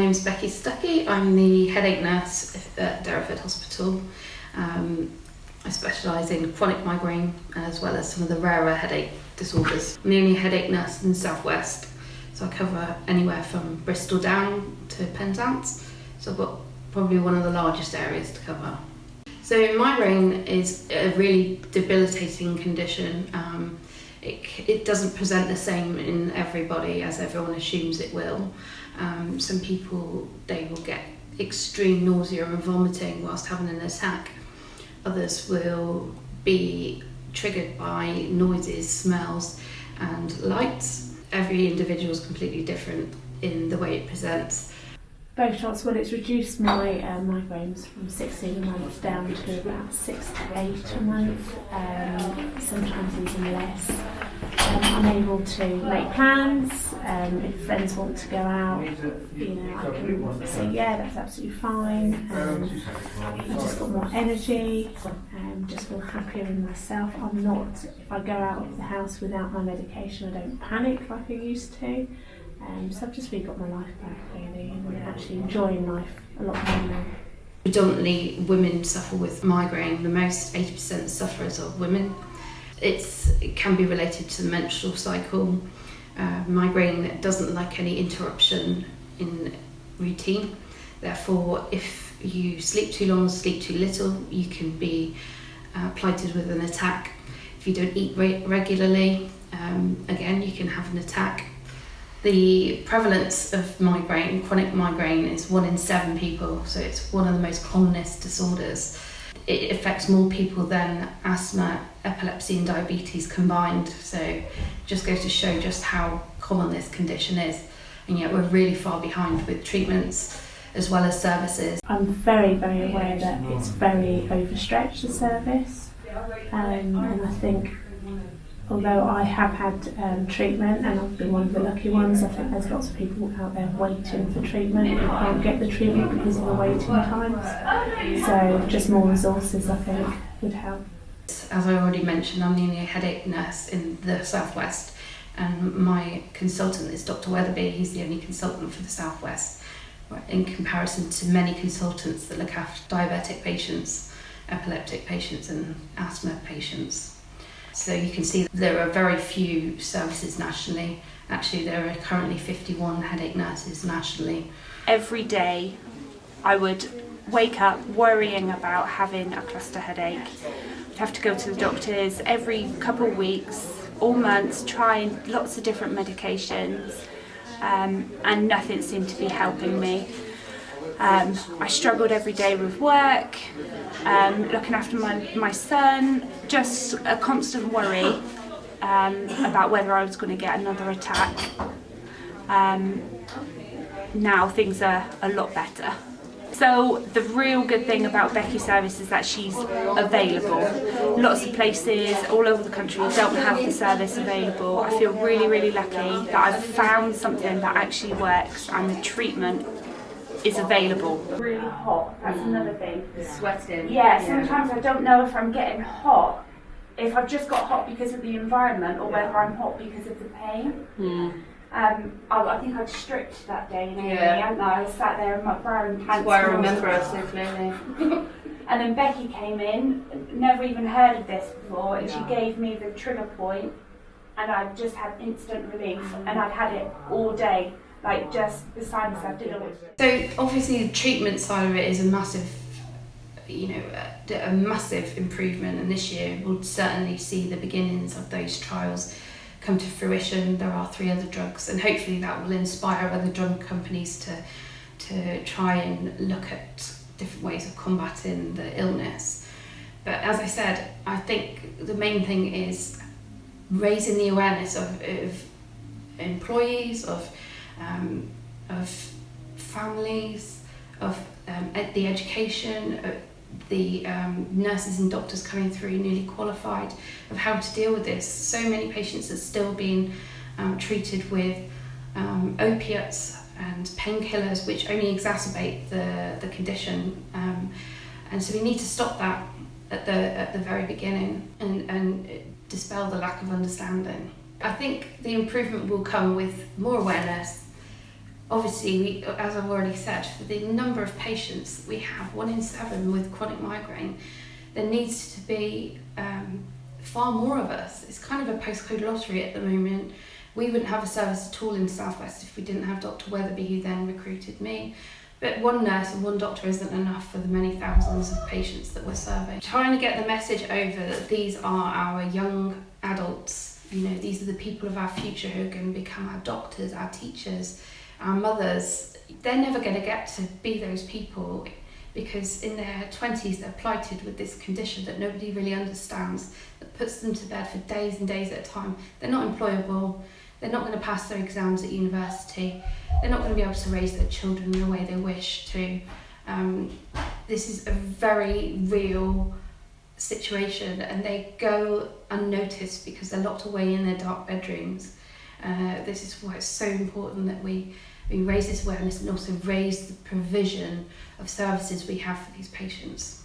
name's Becky Stuckey. I'm the headache nurse at Derriford Hospital. I specialise in chronic migraine as well as some of the rarer headache disorders. I'm the only headache nurse in the southwest, so I cover anywhere from Bristol down to Penzance. So I've got probably one of the largest areas to cover. So migraine is a really debilitating condition. It doesn't present the same in everybody as everyone assumes it will. Some people, they will get extreme nausea and vomiting whilst having an attack. Others will be triggered by noises, smells and lights. Every individual is completely different in the way it presents. Both shots, well, it's reduced my migraines from 16 a month down to about 6 to 8 a month, sometimes even less. I'm able to make plans. If friends want to go out, I can say, yeah, that's absolutely fine. I just got more energy, just feel happier in myself. I'm not, if I go out of the house without my medication, I don't panic like I used to. So I've just really got my life back really, and actually enjoying life a lot more now. Predominantly women suffer with migraine. The most 80% sufferers are women. It can be related to the menstrual cycle. Migraine doesn't like any interruption in routine. Therefore, if you sleep too long or sleep too little, you can be plighted with an attack. If you don't eat regularly, again, you can have an attack. The prevalence of migraine, chronic migraine, is 1 in 7 people, so it's one of the most commonest disorders. It affects more people than asthma, epilepsy and diabetes combined, so it just goes to show just how common this condition is, and yet we're really far behind with treatments as well as services. I'm very, very aware that it's very overstretched, the service, and I think although I have had treatment and I've been one of the lucky ones, I think there's lots of people out there waiting for treatment who can't get the treatment because of the waiting times. So just more resources, I think, would help. As I already mentioned, I'm the only headache nurse in the southwest, and my consultant is Dr. Weatherby. He's the only consultant for the southwest, in comparison to many consultants that look after diabetic patients, epileptic patients and asthma patients. So you can see there are very few services nationally. Actually, there are currently 51 headache nurses nationally. Every day I would wake up worrying about having a cluster headache. I'd have to go to the doctors every couple of weeks, all months, trying lots of different medications, and nothing seemed to be helping me. I struggled every day with work, looking after my son, just a constant worry about whether I was going to get another attack. Now things are a lot better. So the real good thing about Becky's service is that she's available. Lots of places all over the country don't have the service available. I feel really, really lucky that I've found something that actually works and the treatment is available. Really hot, that's another thing. Sweating. Yeah, sometimes I don't know if I'm getting hot, if I've just got hot because of the environment or whether I'm hot because of the pain. I think I'd stripped that day in A&E, hadn't I? I sat there in my bra and pants. That's why I remember us so clearly. And then Becky came in, never even heard of this before, and she gave me the trigger point, and I just had instant relief, and I'd had it all day. Like just beside myself, didn't know. So obviously the treatment side of it is a massive, a massive improvement, and this year we'll certainly see the beginnings of those trials come to fruition. There are 3 other drugs, and hopefully that will inspire other drug companies to try and look at different ways of combating the illness. But as I said, I think the main thing is raising the awareness of employees, of families, of the education, the nurses and doctors coming through newly qualified, of how to deal with this. So many patients are still being treated with opiates and painkillers, which only exacerbate the condition, and so we need to stop that at the very beginning and dispel the lack of understanding. I think the improvement will come with more awareness, Obviously, as I've already said, for the number of patients we have, 1 in 7 with chronic migraine, there needs to be far more of us. It's kind of a postcode lottery at the moment. We wouldn't have a service at all in South West if we didn't have Dr. Weatherby, who then recruited me. But 1 nurse and 1 doctor isn't enough for the many thousands of patients that we're serving. Trying to get the message over that these are our young adults, these are the people of our future who are going to become our doctors, our teachers, our mothers. They're never going to get to be those people because in their 20s they're plighted with this condition that nobody really understands, that puts them to bed for days and days at a time. They're not employable, they're not going to pass their exams at university, they're not going to be able to raise their children in the way they wish to. This is a very real situation, and they go unnoticed because they're locked away in their dark bedrooms. This is why it's so important that we raise this awareness and also raise the provision of services we have for these patients.